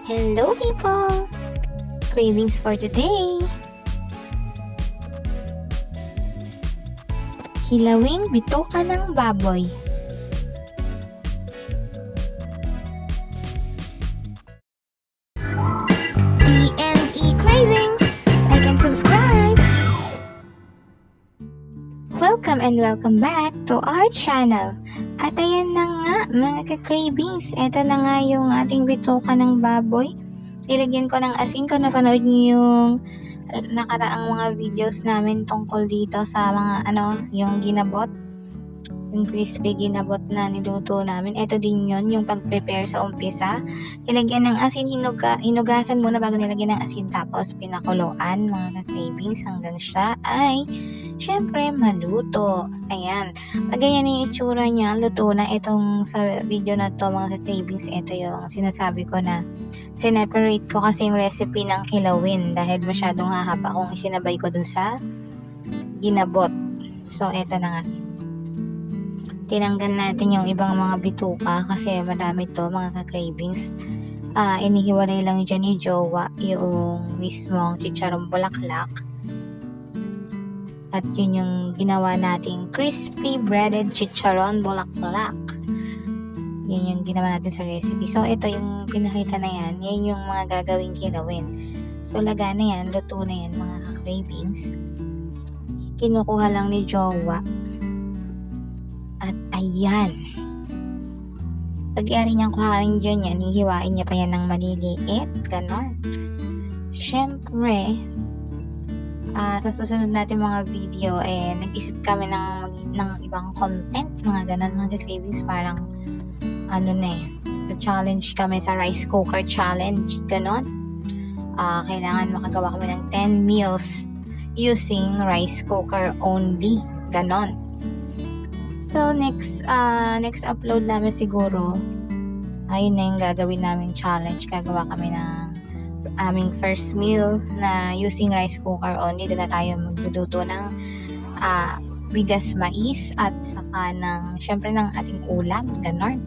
Hello people! Cravings for today! Hilawing bituka ng baboy. DNE Cravings! Like and subscribe! Welcome and welcome back to our channel. At ayan na nga mga ka-cravings, ito na nga yung ating bituka ng baboy. Ilagyan ko ng asin. Kung napanood niyo yung nakaraang mga videos namin tungkol dito sa mga yung ginabot, yung crispy ginabot na niluto namin. Ito din yon yung pag-prepare sa umpisa. Ilagyan ng asin, hinugasan muna bago nilagyan ng asin, tapos pinakuluan mga ka-cravings hanggang siya ay syempre maluto. Ayan, pag ganyan yung itsura niya, luto na. Itong sa video na to mga ka-cravings, ito yung sinasabi ko na sineparate ko kasi yung recipe ng kilawin dahil masyadong hahaba kung isinabay ko dun sa ginabot. So eto na nga, tinanggal natin yung ibang mga bituka kasi madami to mga ka-cravings. Inihiwalay lang dyan ni Jowa yung mismong chicharong bulaklak. At yun yung ginawa nating crispy breaded chicharon bulaklak. Yan yung ginawa natin sa recipe. So, ito yung pinakita na yan. Yan yung mga gagawing kilawin. So, laga na yan. Luto na yan mga ka-cravings. Kinukuha lang ni Jowa. At ayan. Pag-iari niyang kuharin dyan yan, hihiwain niya pa yan ng maliliit. Ganon. Siyempre, sa susunod natin mga video, nag-isip kami ng ibang content, mga ganon mga cravings, parang challenge kami sa rice cooker challenge, ganon. Kailangan makagawa kami ng 10 meals using rice cooker only, ganon. So next upload namin siguro, ayun na yung gagawin naming challenge. Gagawa kami ng aming first meal na using rice cooker only. Doon na tayo magluluto ng bigas mais at saka syempre ng ating ulam, ganon.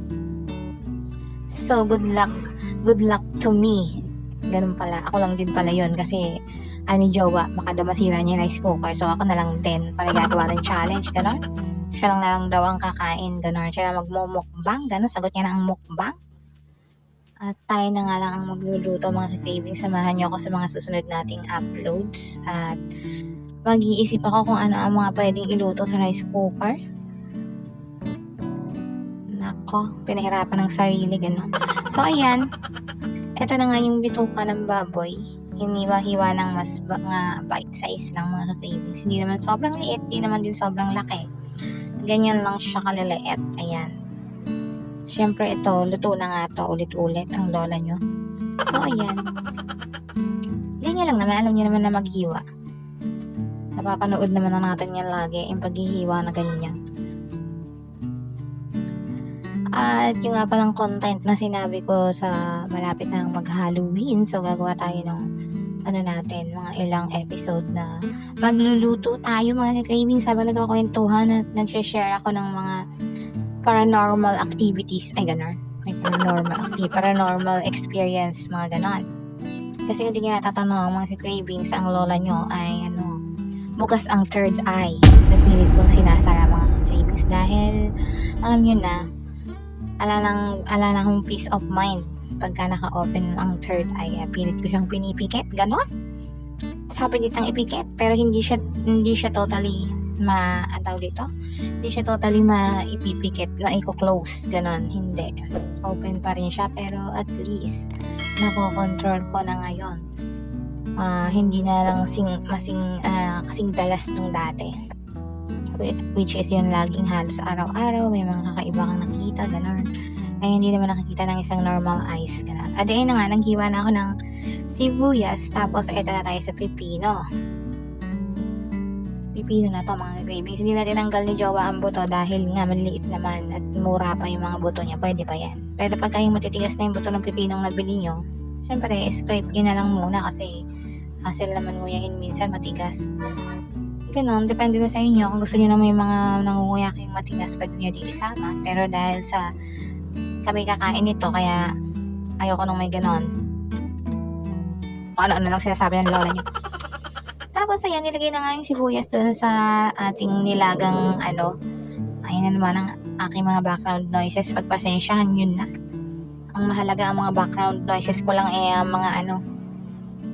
So good luck to me. Ganun pala, ako lang din pala yun kasi ni Jowa, baka daw masira niya yung rice cooker, so ako na lang din para gagawa ng challenge, ganon. Siya lang daw ang kakain, ganon. Siya lang magmumukbang, ganon. Sagot niya na ang mukbang. At tayo na nga lang ang magluluto mga ka-cravings. Samahan niyo ako sa mga susunod nating uploads. At mag-iisip ako kung ano ang mga pwedeng iluto sa rice cooker. Nako, pinahirapan ng sarili, gano'n. So, ayan. Ito na nga yung bituka ng baboy. Hiniwa-hiwa ng mas mga bite size lang mga ka-cravings. Hindi naman sobrang liit, hindi naman din sobrang laki. Ganyan lang siya kaliliit. Ayan. Siyempre ito, luto na nga to ulit-ulit ang lola nyo. So, ayan. Ganyan lang naman. Alam niyo naman na maghiwa. Napapanood naman na natin yan lagi, yung paghihiwa na ganyan. At yung nga palang content na sinabi ko sa malapit na mag-Halloween. So, gagawa tayo ng natin, mga ilang episode na magluluto tayo mga cravings habang nagkakwentuhan at nag-share ako ng mga paranormal activities. Ay, ganon. May paranormal experience, mga ganon. Kasi hindi nyo natatanong mga cravings, ang lola nyo ay bukas ang third eye. Napilit kong sinasara mga cravings dahil alam nyo na, ala lang peace of mind pagka naka-open ang third eye. Pilit ko siyang pinipikit, ganon. Sabi ditang ipikit, pero hindi siya totally hindi siya totally maipipikit, maiko-close, ganon. Hindi. Open pa rin siya, pero at least nako-control ko na ngayon. Hindi na lang kasing dalas nung dati. Which is yun, laging halos araw-araw may mga kakaiba kang nakikita, ganon. Ay hindi naman nakikita ng isang normal eyes, ganon. At ayun na nga, naghiwa na ako ng sibuyas, tapos ito na tayo sa pipino. Pipino na to mga cravings. Hindi na tinanggal ni Jowa ang buto dahil nga maliliit naman at mura pa yung mga buto niya. Pwede pa yan. Pero pagka yung matitigas na yung buto ng pipinong nabili nyo, syempre scrape nyo na lang muna kasi hassle naman nguyain minsan matigas. Ganon, depende na sa inyo. Kung gusto nyo na may mga nangunguyak yung matigas, pwede nyo di isama. Pero dahil sa kami kakain nito, kaya ayoko nang may ganon. ano-ano lang sinasabi ng lola niyo. Tapos ayan, nilagay na nga yung sibuyas doon sa ating nilagang ayun na naman ang aking mga background noises. Pagpasensyahan yun na. Ang mahalaga ang mga background noises ko lang ang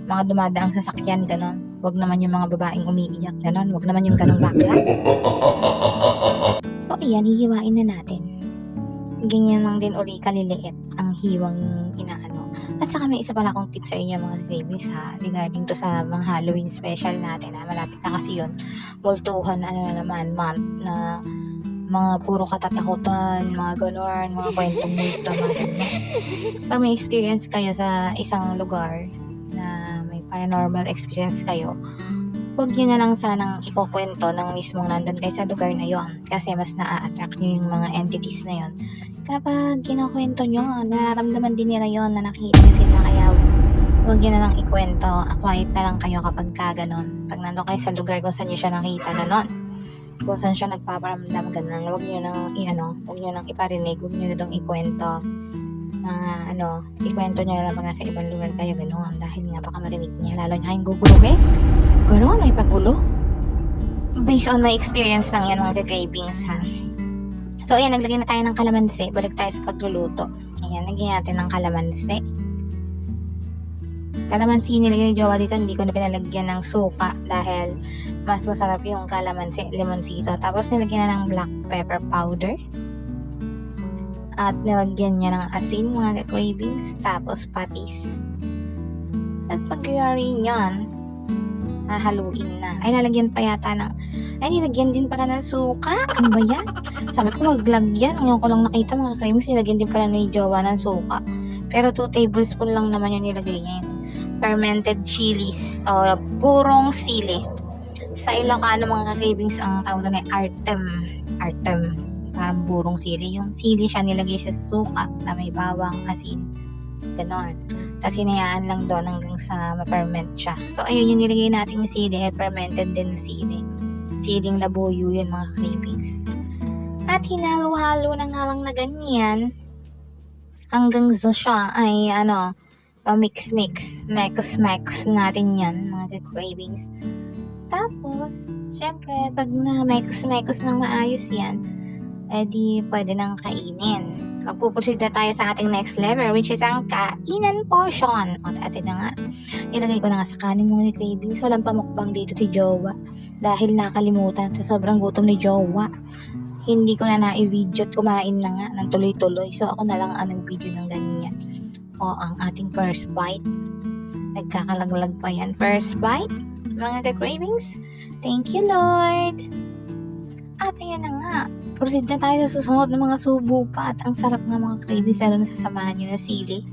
mga dumadaang sasakyan, ganon. Wag naman yung mga babaeng umiiyak, ganon. Wag naman yung ganong background. So ayan, hihiwain na natin. Ganyan lang din uli kaliliit ang hiwang inaano. At saka may isa pala akong tip sa inyo mga babies regarding to sa mga Halloween special natin malapit na kasi yun. Multuhan naman month na mga puro katatakutan, mga ganon, mga kwentong multo, mga ganyan. Pag may experience kayo sa isang lugar na may paranormal experience kayo, huwag nyo na lang sanang ikukwento ng mismong nandun kayo sa lugar na yon kasi mas na-attract nyo yung mga entities na yon. Kapag kinukwento nyo, nararamdaman din nila yon na nakita nyo sila, kaya huwag nyo na lang ikwento. Quiet na lang kayo kapag ganon. Pag nandun kayo sa lugar kung saan nyo siya nakita, ganon. Kung saan siya nagpaparamdam, ganon. Huwag nyo nang iparinig, huwag nyo na dong ikwento. Ikwento nyo lang mga sa ibang lugar kayo, ganon. Dahil nga baka marinig niya, lalo niya kayong guguluhin. Ganon, may pagulo. Based on my experience lang yan mga ka-cravings So ayan, naglagay na tayo ng kalamansi. Balik tayo sa pagluluto. Ayan, lagyan natin ng kalamansi. Kalamansi nilagay ni Jowa dito, hindi ko na pinalagyan ng suka dahil mas masarap yung kalamansi, limonsito. Tapos nilagyan na ng black pepper powder. At nilagyan niya ng asin mga ka-cravings. Tapos patis. At pag-yari niyan, haluin na. Ay, nalagyan pa yata nilagyan din pala ng suka. Ano ba yan? Sabi ko, wag lagyan. Ngayon ko lang nakita mga cravings, nilagyan din pala ni Jowa ng suka. Pero 2 tablespoon lang naman yung nilagay niya. Fermented chilies. O, purong sili. Sa Ilocano mga cravings, ang tawag na artem. Artem. Parang burong sili. Yung sili siya, nilagay siya sa suka na may bawang, asin. Ganon. Tapos hinayaan lang doon hanggang sa ma-ferment siya. So, ayun yung nilagay natin yung sili. Fermented din na sili. Siling labuyo yun mga cravings. At hinalo-halo na nga lang na ganyan. Hanggang sa siya ay pa-mix-mix. Mix natin yan mga cravings. Tapos, syempre, pag na-mix ng maayos yan, edi pwede nang kainin. Magpuproceed na tayo sa ating next level, which is ang kainan portion. O, atin na nga. Ilagay ko na nga sa kanin mga cravings. Walang pamukbang dito si Jowa. Dahil nakalimutan sa sobrang gutom ni Jowa. Hindi ko na na-i-video at kumain na nga ng tuloy-tuloy. So, ako na lang ang nag-video ng ganyan. O, ang ating first bite. Nagkakalaglag pa yan. First bite, mga cravings. Thank you, Lord. At ayan na nga. Proceed na tayo sa susunod ng mga subo pa. At ang sarap nga mga cravings, lalo na sasamahan nyo na sili.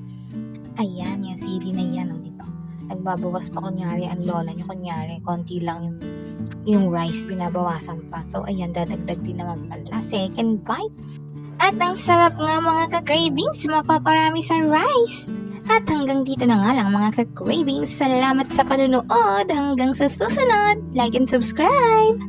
Ayan, yung sili na yan. Di ba? Nagbabawas pa kunyari ang lola nyo. Kunyari, konti lang yung rice, binabawasan pa. So, ayan, dadagdag din naman pala. Second bite. At ang sarap nga mga ka-cravings, mapaparami sa rice. At hanggang dito na nga lang mga ka-cravings. Salamat sa panunood. Hanggang sa susunod. Like and subscribe.